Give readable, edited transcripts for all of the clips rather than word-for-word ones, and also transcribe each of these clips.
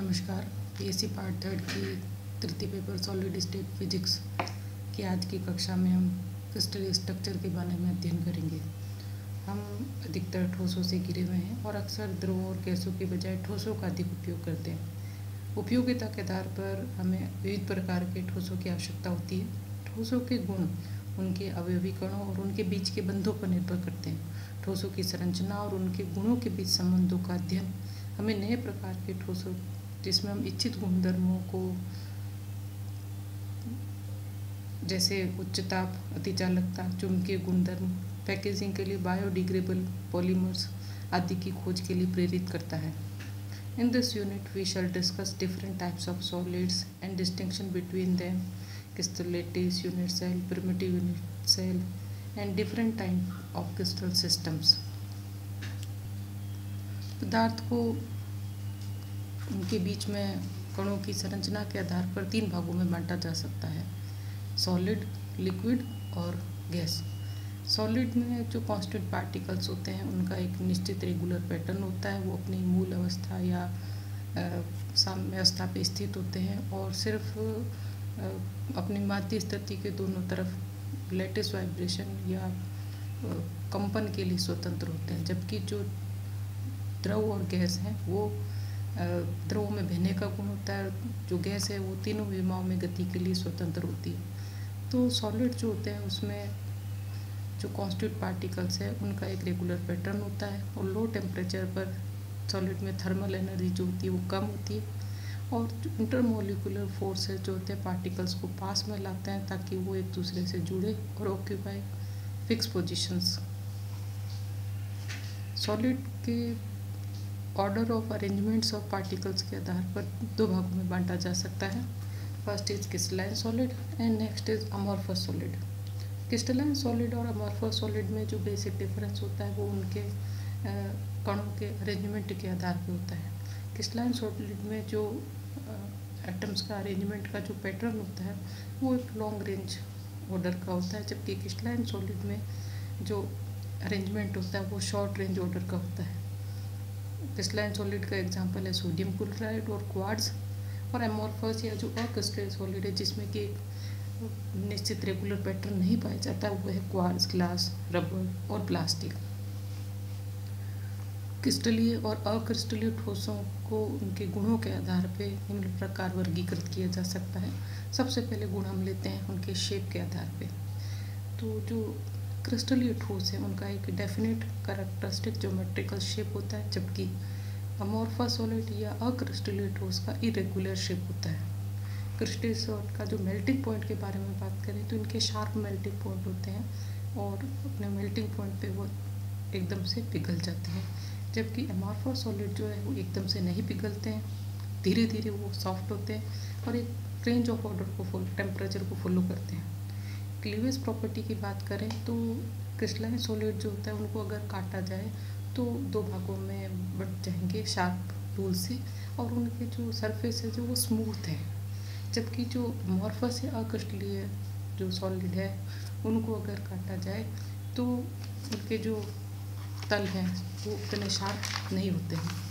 नमस्कार। PSC part third की तृतीय पेपर सॉलिड स्टेट फिजिक्स की आज की कक्षा में हम क्रिस्टल स्ट्रक्चर के बारे में अध्ययन करेंगे। हम अधिकतर ठोसों से घिरे हुए हैं और अक्सर द्रवों और गैसों के बजाय ठोसों का अधिक उपयोग करते हैं। उपयोगिता के आधार पर हमें विविध प्रकार के ठोसों की आवश्यकता होती है। ठोसों के गुण उनके अवयवी कणों और उनके बीच के बंधों पर निर्भर करते हैं। ठोसों की संरचना और उनके गुणों के बीच संबंधों का अध्ययन हमें नए प्रकार के ठोसों जिसमें हम इच्छित गुणधर्मों को जैसे उच्च ताप, अतिचालकता, चुंबकीय गुणधर्म, पैकेजिंग के लिए बायोडिग्रेडेबल पॉलीमर्स आदि की खोज के लिए प्रेरित करता है। In this unit, we shall discuss different types of solids and distinction between them, crystal lattice, unit cell, primitive unit cell, and different type of crystal systems. पदार्थ को उनके बीच में कणों की संरचना के आधार पर तीन भागों में बांटा जा सकता है: सॉलिड, लिक्विड और गैस। सॉलिड में जो कांस्टेंट पार्टिकल्स होते हैं उनका एक निश्चित रेगुलर पैटर्न होता है। वो अपनी मूल अवस्था या साम्य अवस्था पे स्थित होते हैं और सिर्फ अपनी माध्य स्थिति के दोनों तरफ लेटिस वाइब्रेशन या कंपन के लिए स्वतंत्र होते हैं। जबकि जो द्रव और गैस हैं वो द्रव में बहने का गुण होता है। जो गैस है वो तीनों विमाओं में गति के लिए स्वतंत्र होती है। तो सॉलिड जो होते हैं उसमें जो कांस्टेंट पार्टिकल्स है उनका एक रेगुलर पैटर्न होता है और लो टेम्परेचर पर सॉलिड में थर्मल एनर्जी जो होती है वो कम होती है और जो इंटरमोलिकुलर फोर्सेस जो होते हैं पार्टिकल्स को पास में लाते हैं ताकि वो एक दूसरे से जुड़े और ऑक्यूपाई फिक्स पोजिशंस। सॉलिड के order of arrangements of particles के आधार पर दो भागों में बांटा जा सकता है। First is crystalline solid and next is amorphous solid. Crystalline solid और अमॉर्फस सॉलिड में जो बेसिक डिफरेंस होता है वो उनके कणों के अरेंजमेंट के आधार पर होता है। क्रिस्टलाइन सॉलिड में जो एटम्स का अरेंजमेंट का जो पैटर्न होता है वो एक लॉन्ग रेंज ऑर्डर का होता है, जबकि क्रिस्टलाइन सॉलिड में जो अरेंजमेंट होता है वो शॉर्ट रेंज ऑर्डर का होता है। क्रिस्टलाइन सॉलिड का एग्जांपल है सोडियम क्लोराइड और क्वार्ट्ज। और एमॉर्फस या जो अक्रिस्टलाइन सॉलिड है जिसमें कि निश्चित रेगुलर पैटर्न नहीं पाया जाता वो है क्वार्ट्ज, ग्लास, रबर और प्लास्टिक। क्रिस्टलीय और अक्रिस्टलीय ठोसों को उनके गुणों के आधार पर निम्न प्रकार वर्गीकृत किया जा सकता है। सबसे पहले गुण हम लेते हैं उनके शेप के आधार पे। तो जो क्रिस्टलीय ठोस है उनका एक डेफिनेट कैरेक्टरिस्टिक ज्योमेट्रिकल शेप होता है, जबकि अमॉर्फस सॉलिड या अक्रिस्टलीय ठोस का इरेगुलर शेप होता है। क्रिस्टलीय सॉलिड का जो मेल्टिंग पॉइंट के बारे में बात करें तो इनके शार्प मेल्टिंग पॉइंट होते हैं और अपने मेल्टिंग पॉइंट पे वो एकदम से पिघल जाते हैं, जबकि अमॉर्फस सॉलिड जो है वो एकदम से नहीं पिघलते हैं, धीरे धीरे वो सॉफ्ट होते हैं और एक रेंज ऑफ ऑर्डर को टेम्परेचर को फॉलो करते हैं। क्लीवेज प्रॉपर्टी की बात करें तो क्रिस्टलाइन सॉलिड जो होता है उनको अगर काटा जाए तो दो भागों में बट जाएंगे शार्प टूल से और उनके जो सरफेस है जो वो स्मूथ है। जबकि जो अमॉर्फस या अक्रिस्टलीय जो सॉलिड है उनको अगर काटा जाए तो उनके जो तल हैं वो उतने शार्प नहीं होते हैं।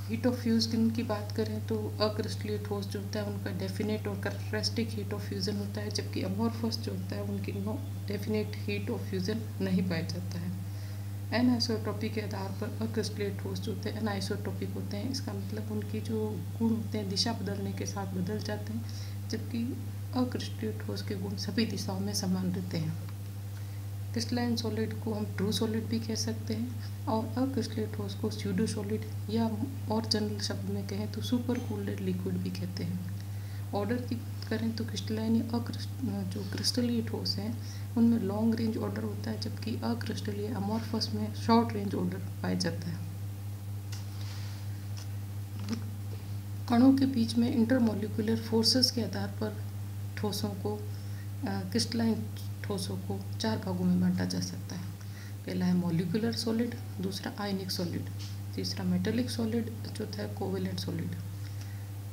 हीट ऑफ फ्यूजन की बात करें तो अक्रिस्टलीय ठोस जो होता है उनका डेफिनेट और कैरेक्टरिस्टिक हीट ऑफ फ्यूजन होता है, जबकि अमॉर्फस जो होता है उनकी no definite heat of fusion नहीं पाया जाता है। एनआइसोट्रॉपी के आधार पर अक्रिस्टलीय ठोस जो होते हैं एनआइसोट्रॉपिक होते हैं। इसका मतलब उनकी जो गुण होते हैं दिशा बदलने के साथ बदल जाते हैं, जबकि अक्रिस्टलीय ठोस के गुण सभी दिशाओं में समान रहते हैं। क्रिस्टलाइन सॉलिड को हम ट्रू सॉलिड भी कह सकते हैं और अक्रिस्टलीय ठोस को स्यूडो सॉलिड या और जनरल शब्द में कहें तो सुपर कूल्ड लिक्विड भी कहते हैं। ऑर्डर की बात करें तो क्रिस्टलाइन या जो क्रिस्टलीय ठोस हैं उनमें लॉन्ग रेंज ऑर्डर होता है, जबकि अक्रिस्टलीय अमॉर्फस में शॉर्ट रेंज ऑर्डर पाया जाता है। कणों के बीच में इंटरमोलिकुलर फोर्सेस के आधार पर ठोसों को क्रिस्टलाइन ठोसों को चार भागों में बांटा जा सकता है। पहला है मॉलिक्यूलर सॉलिड, दूसरा आयनिक सॉलिड, तीसरा मेटेलिक सॉलिड, चौथा है कोवेलेंट सॉलिड।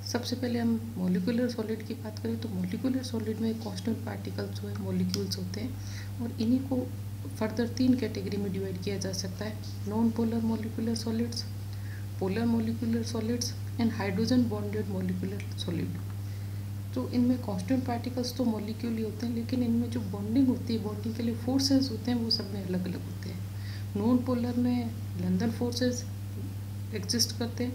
सबसे पहले हम मॉलिक्यूलर सॉलिड की बात करें तो मॉलिक्यूलर सॉलिड में कांस्टेंट पार्टिकल्स जो है मॉलिक्यूल्स होते हैं और इन्हीं को फर्दर तीन कैटेगरी में डिवाइड किया जा सकता है: non polar molecular solids, polar molecular solids and hydrogen bonded molecular solid. तो इनमें कांस्टेंट पार्टिकल्स तो मॉलिक्यूल ही होते हैं, लेकिन इनमें जो बॉन्डिंग होती है, बॉन्डिंग के लिए फोर्सेस होते हैं, वो सब में अलग अलग होते हैं। नॉन पोलर में लंदन फोर्सेस एग्जिस्ट करते हैं,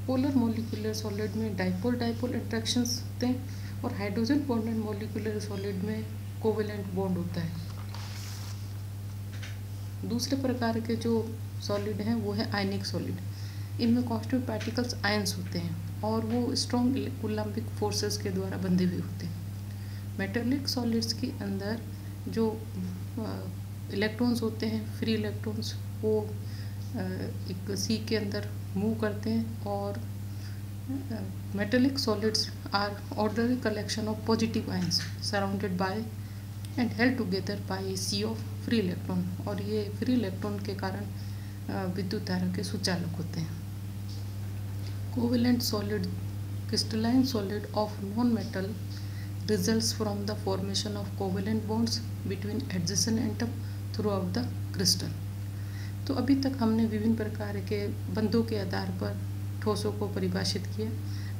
पोलर मोलिकुलर सॉलिड में डाइपोल डाइपोल इंट्रैक्शंस होते हैं, और हाइड्रोजन बॉन्डेड मोलिकुलर सॉलिड में कोवेलेंट बॉन्ड होता है। दूसरे प्रकार के जो सॉलिड हैं वो है आयनिक सॉलिड। इनमें कांस्टेंट पार्टिकल्स आयंस होते हैं और वो स्ट्रॉन्ग कूलम्बिक फोर्सेस के द्वारा बंधे हुए होते हैं। मेटेलिक सॉलिड्स के अंदर जो इलेक्ट्रॉन्स होते हैं, फ्री इलेक्ट्रॉन्स, वो एक सी के अंदर मूव करते हैं, और metallic solids are ordinary collection of positive ions surrounded by and held together by a sea of free electron, और ये फ्री इलेक्ट्रॉन के कारण विद्युत धारा के सुचालक होते हैं। Covalent solid crystalline solid of non metal results from the formation of covalent bonds between adjacent atom throughout the crystal। तो अभी तक हमने विभिन्न प्रकार के बंधों के आधार पर ठोसों को परिभाषित किया।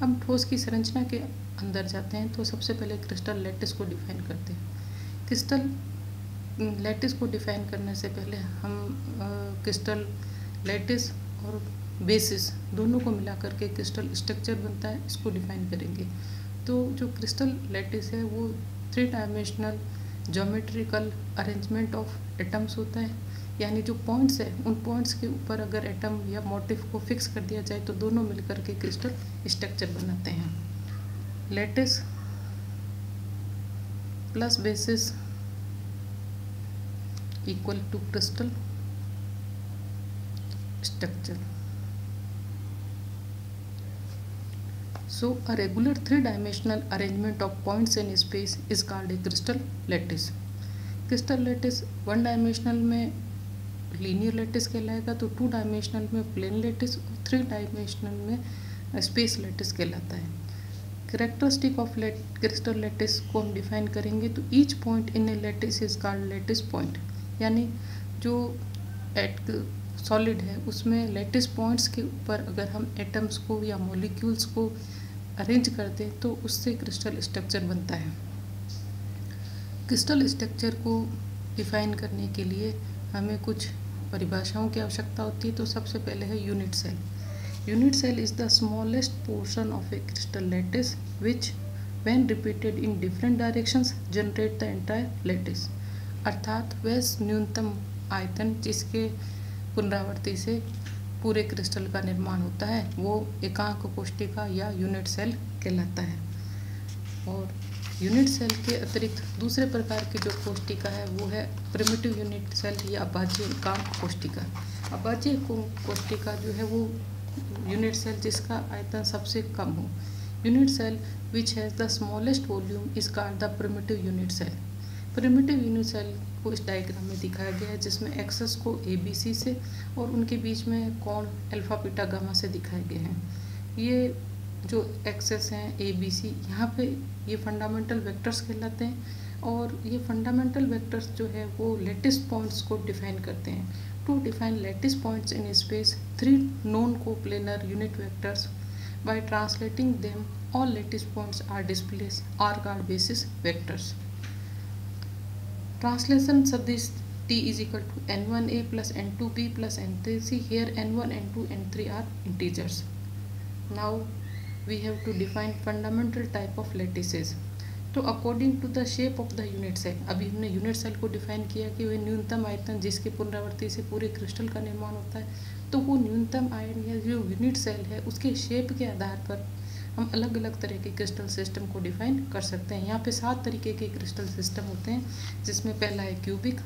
अब ठोस की संरचना के अंदर जाते हैं, तो सबसे पहले क्रिस्टल लैटिस को डिफाइन करते हैं। क्रिस्टल लैटिस को डिफाइन करने से पहले हम क्रिस्टल लैटिस और बेसिस दोनों को मिलाकर के क्रिस्टल स्ट्रक्चर बनता है, इसको डिफाइन करेंगे। तो जो क्रिस्टल लैटिस है वो 3 dimensional geometrical arrangement of atoms होता है, यानी जो पॉइंट्स है उन पॉइंट्स के ऊपर अगर एटम या मोटिफ को फिक्स कर दिया जाए तो दोनों मिलकर के क्रिस्टल स्ट्रक्चर बनाते हैं। Lattice plus basis equal to crystal structure. So a regular 3-dimensional arrangement of points in space is called a crystal lattice। Crystal lattice 1 dimensional में लीनियर लैटिस कहलाएगा, तो 2 डायमेंशनल में प्लेन लैटिस और 3 dimensional में space lattice कहलाता है। Characteristic of crystal lattice को हम डिफाइन करेंगे, तो each point in A lattice is called lattice point, यानी जो सॉलिड है उसमें लैटिस पॉइंट्स के ऊपर अगर हम एटम्स को या मॉलिक्यूल्स को अरेंज करते हैं तो उससे क्रिस्टल स्ट्रक्चर बनता है। क्रिस्टल स्ट्रक्चर को डिफाइन करने के लिए हमें कुछ परिभाषाओं की आवश्यकता होती है। तो सबसे पहले है unit cell. Unit cell is the smallest portion of a crystal lattice which when repeated in different directions generate the entire lattice, अर्थात वह न्यूनतम आयतन जिसके पुनरावृत्ति से पूरे क्रिस्टल का निर्माण होता है वो एकांक कोष्टिका या यूनिट सेल कहलाता है। और यूनिट सेल के अतिरिक्त दूसरे प्रकार की जो कोष्टिका है वो है प्रिमिटिव यूनिट सेल या अभाज्य एकांक कोष्टिका। अभाज्य कोष्टिका जो है वो यूनिट सेल जिसका आयतन सबसे कम हो। Unit cell which has the smallest volume is called the primitive unit cell. Primitive unit cell को इस डायग्राम में दिखाया गया है, जिसमें एक्सेस को ABC से और उनके बीच में कोण अल्फा बीटा गामा से दिखाए गए हैं। ये जो एक्सेस हैं ABC, यहाँ पे ये फंडामेंटल वेक्टर्स कहलाते हैं, और ये फंडामेंटल वेक्टर्स जो है वो लैटिस पॉइंट्स को डिफाइन करते हैं। To define lattice points in space 3 non coplanar unit vectors by translating them all lattice points are displace are called basis vectors. Translation सदिश T is equal to N1A plus N2B plus N3C. Here N1, N2, N3 are integers. Now we have to define fundamental type of lattices. तो according to the shape of the unit cell, अभी हमने unit cell को define किया कि वह न्यूनतम आयतन जिसके पुनरावृत्ति से पूरे क्रिस्टल का निर्माण होता है। तो वो न्यूनतम आयतन या जो यूनिट सेल है उसके शेप के आधार पर हम अलग अलग तरह के क्रिस्टल सिस्टम को डिफाइन कर सकते हैं। यहाँ पे 7 तरीके के क्रिस्टल सिस्टम होते हैं, जिसमें पहला है क्यूबिक।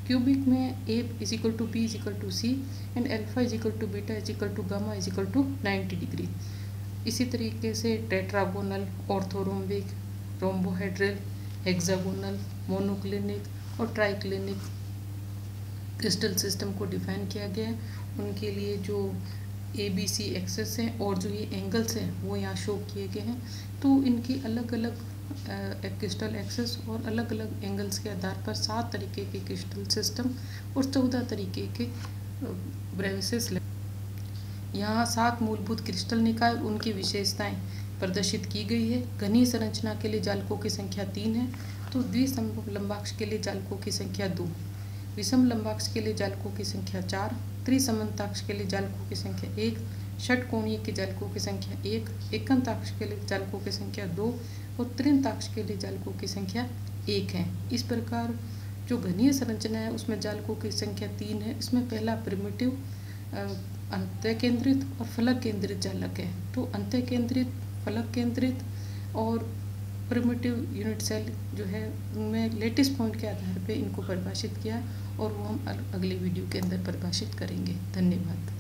क्यूबिक में A is equal to B is equal to C and alpha is equal to beta is equal to gamma is equal to 90 degree. इसी तरीके से tetragonal, orthorhombic, rhombohedral, hexagonal, monoclinic और ट्राइक्लिनिक क्रिस्टल सिस्टम को define किया गया है। उनके लिए जो ABC एक्सेस हैं और जो ये एंगल्स हैं वो यहाँ शो किए गए हैं। तो इनकी अलग अलग क्रिस्टल एक्सेस और अलग अलग एंगल्स के आधार पर 7 तरीके के क्रिस्टल सिस्टम और 14 तरीके के ब्रेविसेस। यहाँ 7 मूलभूत क्रिस्टल निकाय और उनकी विशेषताएं प्रदर्शित की गई है। घनीय संरचना के लिए जालकों की संख्या 3 है, तो द्विसमलंबाक्ष के लिए जालकों की संख्या 2, विषम लंबाक्ष के लिए जालकों की संख्या 4, त्रिसमन्ताक्ष के लिए जालकों की संख्या 1, षटकोणीय के जालकों की संख्या 1, एकंताक्ष के लिए जालकों की संख्या 2 और त्रिंताक्ष के लिए जालकों की संख्या 1 है। इस प्रकार जो घनीय संरचना है उसमें जालकों की संख्या 3 है। इसमें पहला प्रिमिटिव अंतः केंद्रित और फलक केंद्रित जालक है। तो अंतः केंद्रित, फलक केंद्रित और प्रिमिटिव यूनिट सेल जो है उनमें लेटिस पॉइंट के आधार पे इनको परिभाषित किया और वो हम अगले वीडियो के अंदर परिभाषित करेंगे। धन्यवाद।